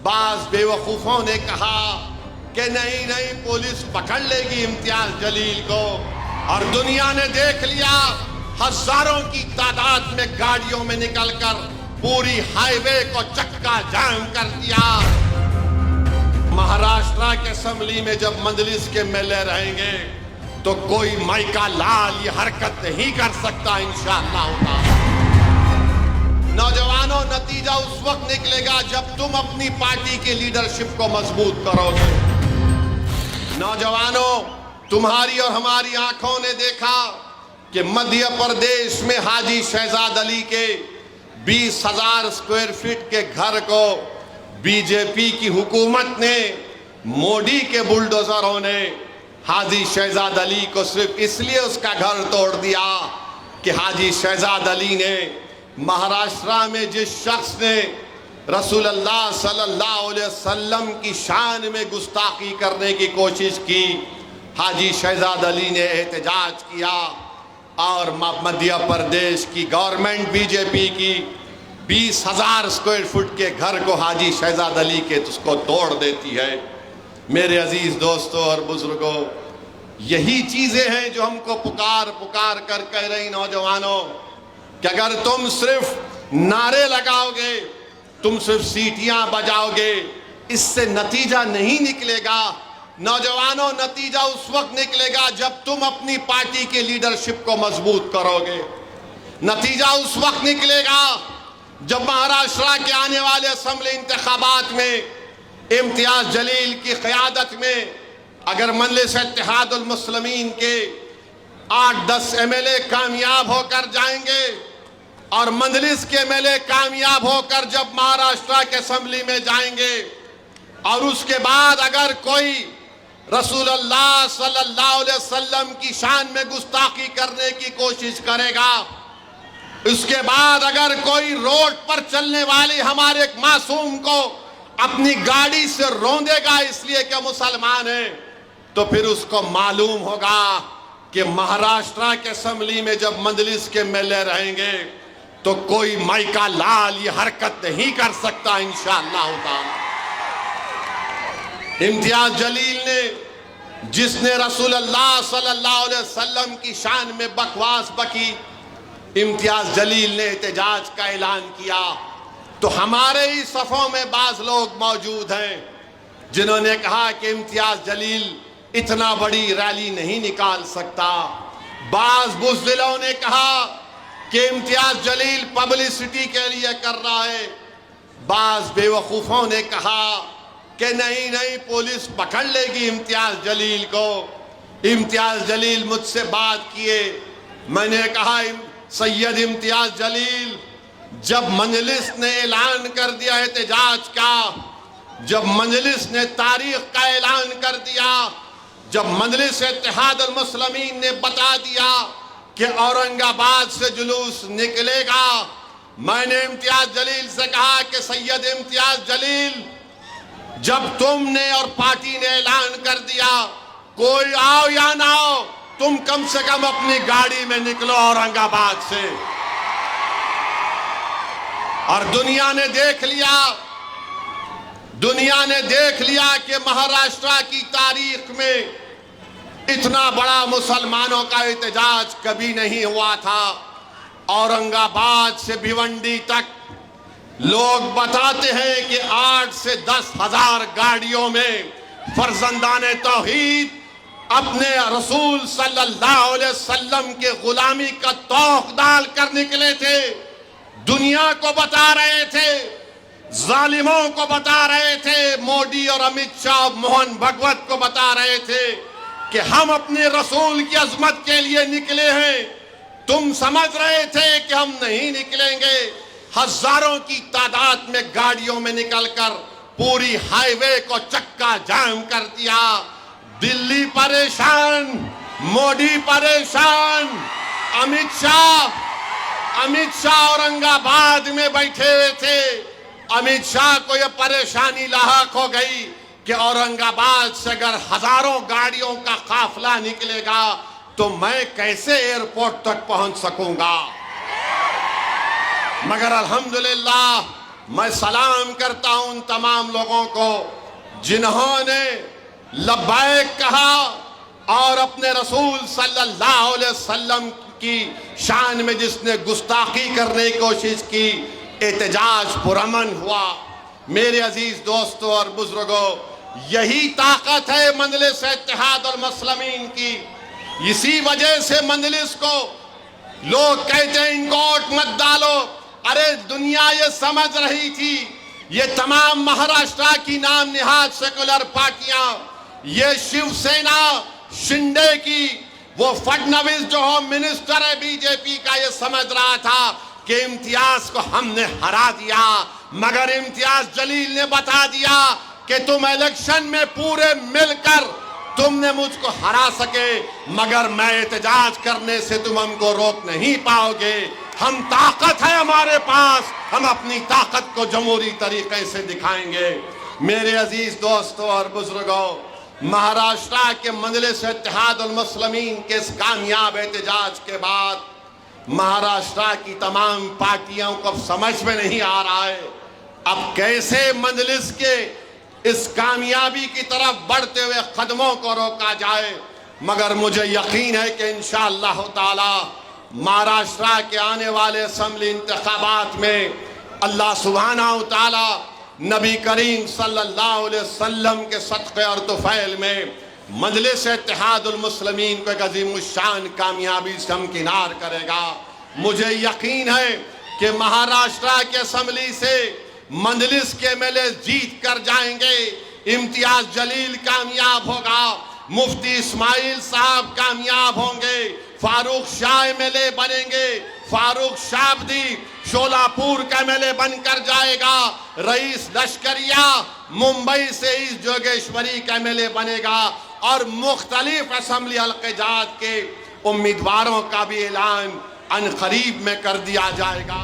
बाज बेवकूफों ने कहा कि नहीं नहीं पुलिस पकड़ लेगी इम्तियाज जलील को, और दुनिया ने देख लिया, हजारों की तादाद में गाड़ियों में निकलकर पूरी हाईवे को चक्का जाम कर दिया। महाराष्ट्र के असेंबली में जब मंजलिस के मेले रहेंगे तो कोई माइका लाल ये हरकत नहीं कर सकता इंशाअल्लाह। नौजवानों, नतीजा उस वक्त निकलेगा जब तुम अपनी पार्टी की लीडरशिप को मजबूत करोगे। नौजवानों, तुम्हारी और हमारी आंखों ने देखा कि मध्य प्रदेश में हाजी शहजाद अली के 20,000 स्क्वायर फीट के घर को बीजेपी की हुकूमत ने, मोदी के बुलडोजरों ने हाजी शहजाद अली को सिर्फ इसलिए उसका घर तोड़ दिया कि हाजी शहजाद अली ने महाराष्ट्र में जिस शख्स ने रसूलुल्लाह सल्लल्लाहु अलैहि वसल्लम की शान में गुस्ताखी करने की कोशिश की, हाजी शहजाद अली ने एहतजाज किया और मध्य प्रदेश की गवर्नमेंट बीजेपी की 20,000 स्क्वायर फुट के घर को हाजी शहजाद अली के उसको तोड़ देती है। मेरे अजीज दोस्तों और बुजुर्गों, यही चीजें हैं जो हमको पुकार पुकार कर कह रही नौजवानों कि अगर तुम सिर्फ नारे लगाओगे, तुम सिर्फ सीटियां बजाओगे, इससे नतीजा नहीं निकलेगा। नौजवानों, नतीजा उस वक्त निकलेगा जब तुम अपनी पार्टी की लीडरशिप को मजबूत करोगे। नतीजा उस वक्त निकलेगा जब महाराष्ट्र के आने वाले असेंबली इंतखाबात में इम्तियाज जलील की क़यादत में अगर मजलिस इत्तेहादुल मुस्लिमीन के 8-10 एमएलए कामयाब होकर जाएंगे और मजलिस के एमएलए कामयाब होकर जब महाराष्ट्र के असेंबली में जाएंगे और उसके बाद अगर कोई रसूलुल्लाह सल्लल्लाहु अलैहि वसल्लम की शान में गुस्ताखी करने की कोशिश करेगा, उसके बाद अगर कोई रोड पर चलने वाले हमारे एक मासूम को अपनी गाड़ी से रौंदेगा इसलिए कि मुसलमान है, तो फिर उसको मालूम होगा कि महाराष्ट्र के असेंबली में जब मजलिस के मेले रहेंगे तो कोई माइका लाल ये हरकत नहीं कर सकता इंशाअल्लाह। इम्तियाज जलील ने, जिसने रसूलुल्लाह सल्लल्लाहु अलैहि वसल्लम की शान में बकवास बकी, इम्तियाज जलील ने एहतजाज का ऐलान किया, तो हमारे ही सफ़ों में बाज लोग मौजूद हैं जिन्होंने कहा कि इम्तियाज जलील इतना बड़ी रैली नहीं निकाल सकता। बाज बुज़दिलों ने कहा कि इम्तियाज जलील पब्लिसिटी के लिए कर रहा है। बाज बेवकूफ़ों ने कहा कि नहीं नहीं पुलिस पकड़ लेगी इम्तियाज जलील को। इम्तियाज जलील मुझसे बात किए, मैंने कहा सैयद इम्तियाज जलील, जब मजलिस ने ऐलान कर दिया एहतजाज का, जब मजलिस ने तारीख का ऐलान कर दिया, जब मजलिस इत्तेहादुल मुस्लिमीन ने बता दिया कि औरंगाबाद से जुलूस निकलेगा, मैंने इम्तियाज जलील से कहा कि सैयद इम्तियाज जलील, जब तुमने और पार्टी ने ऐलान कर दिया, कोई आओ या ना आओ, तुम कम से कम अपनी गाड़ी में निकलो औरंगाबाद से। और दुनिया ने देख लिया कि महाराष्ट्र की तारीख में इतना बड़ा मुसलमानों का एहतजाज कभी नहीं हुआ था। औरंगाबाद से भिवंडी तक लोग बताते हैं कि 8 से 10 हजार गाड़ियों में फर्जंदाने तौहीद अपने रसूल सल्लल्लाहु अलैहि वसल्लम के गुलामी का तौक डाल कर निकले थे। दुनिया को बता रहे थे, जालिमों को बता रहे थे, मोदी और अमित शाह, मोहन भगवत को बता रहे थे कि हम अपने रसूल की अजमत के लिए निकले हैं। तुम समझ रहे थे कि हम नहीं निकलेंगे। हजारों की तादाद में गाड़ियों में निकलकर पूरी हाईवे को चक्का जाम कर दिया। दिल्ली परेशान, मोदी परेशान, अमित शाह औरंगाबाद में बैठे हुए थे। अमित शाह को यह परेशानी लाहक हो गई कि औरंगाबाद से अगर हजारों गाड़ियों का काफिला निकलेगा तो मैं कैसे एयरपोर्ट तक पहुंच सकूंगा। मगर अल्हम्दुलिल्लाह मैं सलाम करता हूं उन तमाम लोगों को जिन्होंने लब्बैक कहा और अपने रसूल सल्लल्लाहु अलैहि वसल्लम की शान में जिसने गुस्ताखी करने की कोशिश की, एहतजाज पुरअमन हुआ। मेरे अजीज दोस्तों और बुजुर्गों, यही ताकत है मजलिस इत्तेहाद और मुस्लिमीन की। इसी वजह से मजलिस को लोग कहते हैं इनकोट मत डालो। अरे दुनिया ये समझ रही थी, ये तमाम महाराष्ट्र की नाम निहाद सेकुलर पार्टियां, ये शिवसेना शिंदे की, वो फडणवीस जो हो मिनिस्टर है बीजेपी का, ये समझ रहा था कि इम्तियाज को हमने हरा दिया, मगर इम्तियाज जलील ने बता दिया कि तुम इलेक्शन में पूरे मिलकर तुमने मुझको हरा सके, मगर मैं एहतजाज करने से तुम हमको रोक नहीं पाओगे। हम ताकत है हमारे पास, हम अपनी ताकत को जमहूरी तरीके से दिखाएंगे। मेरे अजीज दोस्तों और बुजुर्गों, महाराष्ट्र के मजलिस इत्तेहाद उल मुस्लिमीन के इस कामयाब एहतजाज के बाद महाराष्ट्र की तमाम पार्टियों को अब समझ में नहीं आ रहा है अब कैसे मजलिस के इस कामयाबी की तरफ बढ़ते हुए कदमों को रोका जाए। मगर मुझे यकीन है कि इंशाअल्लाह ताला महाराष्ट्र के आने वाले असेंबली इंतखाबात में अल्लाह सुब्हानहू ताला नबी करीम सल्लल्लाहु अलैहि वसल्लम के सदक़े और तुफ़ैल में मजलिस इत्तेहाद उल मुस्लिमीन को एक अज़ीमुश्शान कामयाबी से हमकिनार करेगा। मुझे यकीन है कि महाराष्ट्र के असेंबली से मजलिस के एमएलए जीत कर जाएंगे। इम्तियाज जलील कामयाब होगा, मुफ्ती इस्माइल साहब कामयाब होंगे, फारूक शाह एमएलए बनेंगे, फारूक शाबदी शोलापुर का एमएलए बनकर जाएगा, रईस लश्करिया मुंबई से इस जोगेश्वरी का एमएलए बनेगा और मुख्तलिफ असेंबली हल्क़े-जात के उम्मीदवारों का भी ऐलान अनक़रीब में कर दिया जाएगा।